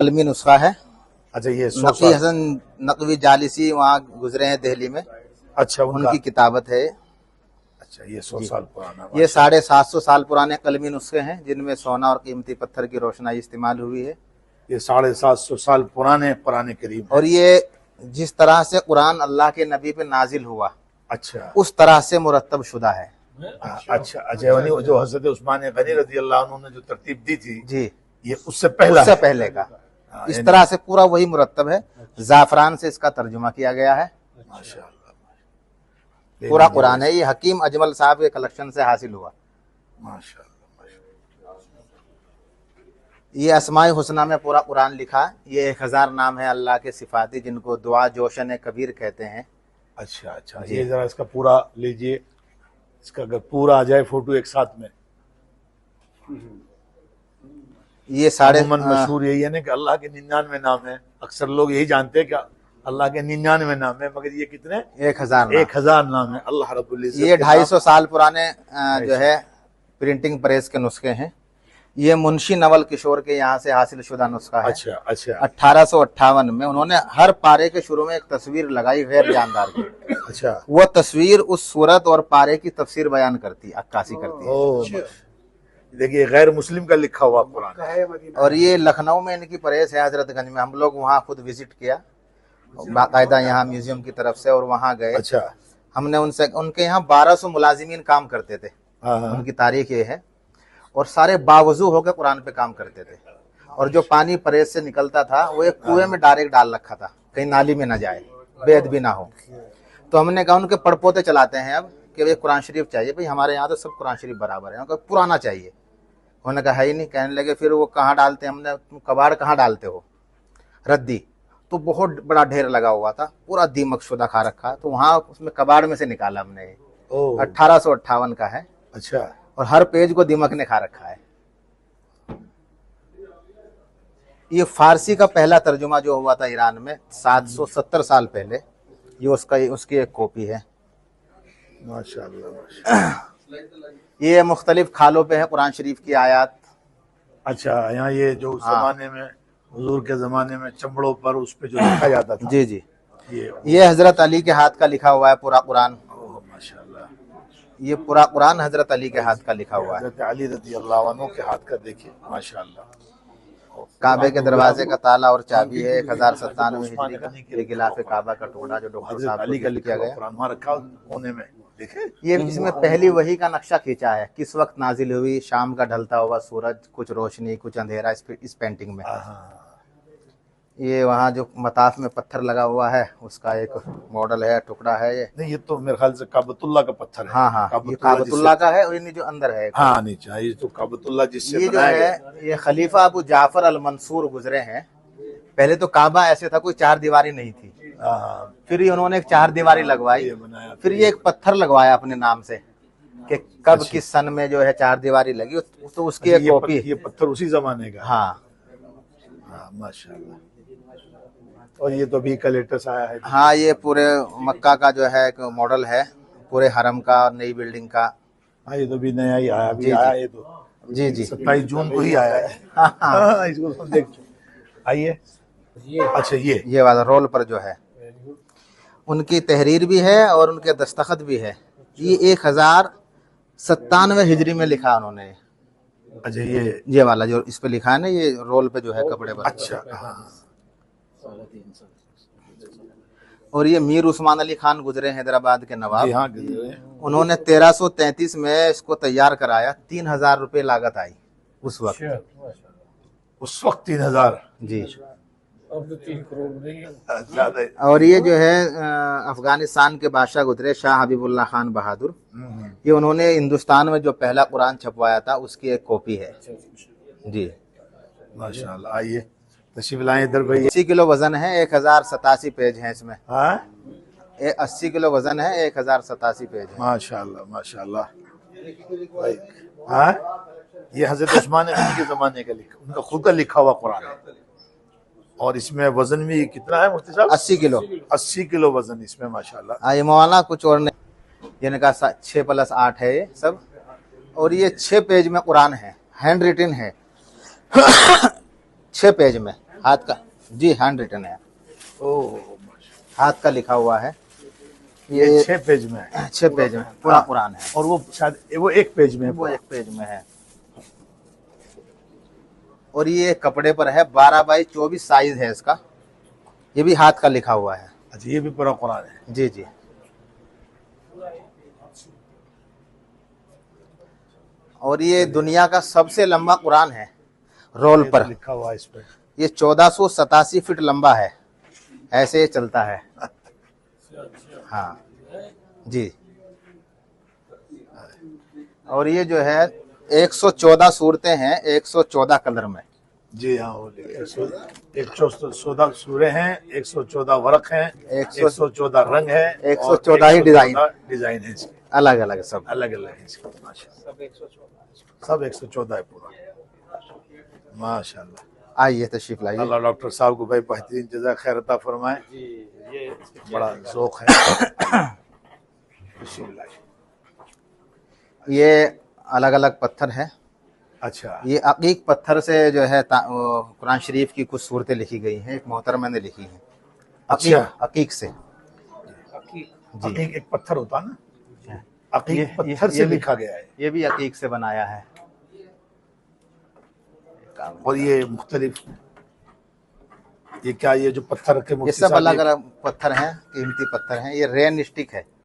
कलमी नुस्खा है। अच्छा, ये 100 नकी साल। हसन नकवी जालिसी वहाँ गुजरे हैं दिल्ली में, अच्छा, उनकी किताबत है। अच्छा, ये 100 साल पुराना। ये 750 साल पुराने कलमी नुस्खे हैं जिनमें सोना और कीमती पत्थर की रोशनाई इस्तेमाल हुई है। ये 750 साल पुराने पुराने करीब है। और ये जिस तरह से कुरान अल्लाह के नबी पे नाजिल हुआ, अच्छा, उस तरह से मुरत्तब शुदा है। अच्छा, अच्छा, यानी जो हजरत उस्मान गनी रजी अल्लाह अन्हु ने जो तरतीब दी थी, जी, ये उससे पहला उससे है। पहले का इस यानी- तरह से पूरा वही मुरत्तब है। जाफरान से इसका तर्जुमा किया गया है। माशाअल्लाह। पूरा कुरान है। ये हकीम अजमल साहब के कलेक्शन से हासिल हुआ। माशाअल्लाह। ये अस्माए हुस्ना में पूरा कुरान लिखा। ये 1000 नाम है अल्लाह के सिफाती, जिनको दुआ जोशन कबीर कहते हैं। अच्छा, अच्छा, ये जरा इसका पूरा लीजिए, इसका अगर पूरा आ जाए फोटो एक साथ में। ये साढ़े मशहूर यही है ना कि अल्लाह के 99 नाम है। अक्सर लोग यही जानते हैं कि अल्लाह के 99 नाम है, मगर ये कितने? 1000 नाम है अल्लाह रब्बुल इज्जत। ये 250 साल पुराने जो है प्रिंटिंग प्रेस के नुस्खे हैं। ये मुंशी नवल किशोर के यहाँ से हासिल शुदा नुस्खा है। अच्छा, अच्छा, 1858 में उन्होंने हर पारे के शुरू में एक तस्वीर लगाई गैर जानदार की। अच्छा, वो तस्वीर उस सूरत और पारे की तफसीर बयान करती, अक्कासी करती है। ओ, देखिए गैर मुस्लिम का लिखा हुआ कुरान। और ये लखनऊ में इनकी प्रेस है, हजरतगंज में। हम लोग वहाँ खुद विजिट किया बाकायदा यहाँ म्यूजियम की तरफ से, और वहाँ गए। अच्छा, हमने उनसे, उनके यहाँ 1200 मुलाजिमीन काम करते थे। हाँ, उनकी तारीख ये है। और सारे बावजू होकर कुरान पे काम करते थे। और जो पानी प्रेस से निकलता था वो एक कुएं में डायरेक्ट डाल रखा था, कहीं नाली में ना जाए, बेअदबी ना हो। तो हमने कहा, उनके पड़पोते चलाते हैं अब कि भाई कुरान शरीफ चाहिए। भाई हमारे यहाँ तो सब कुरान शरीफ बराबर है, उनका पुराना चाहिए। उन्होंने कहा है ही नहीं। कहने लगे फिर वो कहाँ डालते हैं? हमने, तुम कबाड़ कहाँ डालते हो? रद्दी। तो बहुत बड़ा ढेर लगा हुआ था, पूरा दीमक शुदा खा रखा। तो वहाँ उसमें कबाड़ में से निकाला हमने। 1858 का है। अच्छा, और हर पेज को दीमक ने खा रखा है। ये फारसी का पहला तर्जुमा जो हुआ था ईरान में 770 साल पहले, ये उसकी एक कॉपी है। माशाअल्लाह, माशाअल्लाह। ये मुख्तलिफ खालों पे है कुरान शरीफ की आयत। अच्छा, यहाँ ये जो उस जमाने में हुजूर के जमाने में चमड़ों पर उस पे जो लिखा जाता था। जी, जी। ये हजरत अली के हाथ का लिखा हुआ है पूरा कुरान। माशाअल्लाह, ये पूरा कुरान हजरत अली के हाथ का लिखा हुआ है। हजरत अली रज़ी अल्लाह अन्हु के हाथ का देखिए, माशाअल्लाह। काबे के दरवाजे का ताला और चाबी है 1097 हिजरी का। ये गिलाफ काबा का टुकड़ा जो डॉक्टर साहब अली का को किया गया। कुरान वहाँ रखा कोने में, देखे। ये इसमें पहली वही का नक्शा खींचा है, किस वक्त नाजिल हुई। शाम का ढलता हुआ सूरज, कुछ रोशनी कुछ अंधेरा इस पेंटिंग में। ये वहाँ जो मताफ में पत्थर लगा हुआ है उसका एक मॉडल है, टुकड़ा है ये। नहीं, ये तो मेरे ख्याल से काबतुल्लाह का पत्थर है। हाँ, हाँ, ये काबतुल्लाह का है। और ये जो अंदर है, हाँ, नीचे ये तो काबतुल्लाह जिससे ये जो है, ये खलीफा अबू जाफर अल मंसूर गुजरे हैं। पहले तो काबा ऐसे था, कोई 4 दीवारी नहीं थी। फिर ये उन्होंने एक 4 दीवारी लगवाई। फिर ये एक पत्थर लगवाया अपने नाम से कि कब किस सन में जो है 4 दीवारी लगी, तो उसकी एक कॉपी। ये पत्थर उसी जमाने का। हाँ, माशाल्लाह। और ये तो अभी का लेटेस्ट आया है। हाँ, ये पूरे मक्का का जो है एक मॉडल है, पूरे हरम का, नई बिल्डिंग का। हाँ, ये तो भी नया ही आया, अभी आया ये तो। जी, जी। 27 जून को ही आया है। हाँ, इसको तो देख आइए। अच्छा, ये वाला रोल पर जो है उनकी तहरीर भी है और उनके दस्तखत भी है। ये 1097 हिजरी में लिखा उन्होंने। अच्छा, ये वाला जो इस पे लिखा है ना, ये रोल पे जो है कपड़े पर। अच्छा, हाँ। और ये मीर उस्मान अली खान गुजरे हैदराबाद के नवाब। हाँ, उन्होंने 1333 में इसको तैयार कराया। 3000 रुपये लागत आई उस वक्त। 3000 जी। अब तो 3 करोड़ नहीं है। ज्यादा। और ये जो है अफगानिस्तान के बादशाह गुजरे, शाह हबीबुल्लाह खान बहादुर। ये उन्होंने हिंदुस्तान में जो पहला कुरान छपवाया था उसकी एक कॉपी है। जी, माशाल्लाह। आइए, तशरीफ लाएं इधर भाई। 80 किलो वजन है, 1087 पेज है इसमें। हाँ, 80 किलो वजन है, 1087 पेज है। माशाल्लाह, माशाल्लाह। हाँ, ये हजरत उस्मान गनी के जमाने का लिखा, उनका खुद का लिखा हुआ कुरान है। और इसमें वजन भी कितना है मुफ्ती साहब? 80 किलो। 80 किलो वजन इसमें, माशाल्लाह। ये मौलाना कुछ और नहीं, यानी का 6+8 है ये सब। और ये 6 पेज में कुरान है, हैंड रिटन है। 6 पेज में। हाथ का, जी हैंड रिटन है, ओह, हाथ का लिखा हुआ है। ये ये 6 पेज में है 6 पेज में पूरा कुरान है, और वो शायद वो 1 पेज में है वो पूरा। 1 पेज में है। और ये कपड़े पर है, 12x24 साइज है इसका, ये भी हाथ का लिखा हुआ है। अच्छा, ये भी पूरा कुरान है। जी जी। और ये दुनिया का सबसे लंबा कुरान है रोल ये तो पर। लिखा हुआ है इस पे। ये 1487 फीट लंबा है, ऐसे ये चलता है। हाँ जी। और ये जो है 114 सूरतें हैं, 114 कलर में। जी हाँ, वो 114 सूरे हैं, 114 वर्क हैं, 114 रंग है, 114 ही डिजाइन डिजाइन है इसके, अलग अलग सब। अलग अलग है इसके। माशाल्लाह, सब 114 है पूरा। माशाल्लाह। आइए तशरीफ लाइए। अल्लाह डॉक्टर साहब को भाई बेहतरीन जज़ा खैर अता फरमाए। बड़ा ज़ौक़ है। ये अलग अलग पत्थर है। अच्छा, ये अकीक पत्थर से जो है कुरान शरीफ की कुछ सूरतें लिखी गई हैं, एक मोहतरमा ने लिखी हैं। अच्छा। अकीक से। अकीक एक पत्थर होता है ना, अकीक ये पत्थर से भी लिखा गया है। ये भी अकीक से बनाया है। और ये मुख्तलिफ, ये क्या, ये जो पत्थर के ये सब अलग अलग पत्थर हैं, कीमती पत्थर हैं। ये रेन स्टिक है।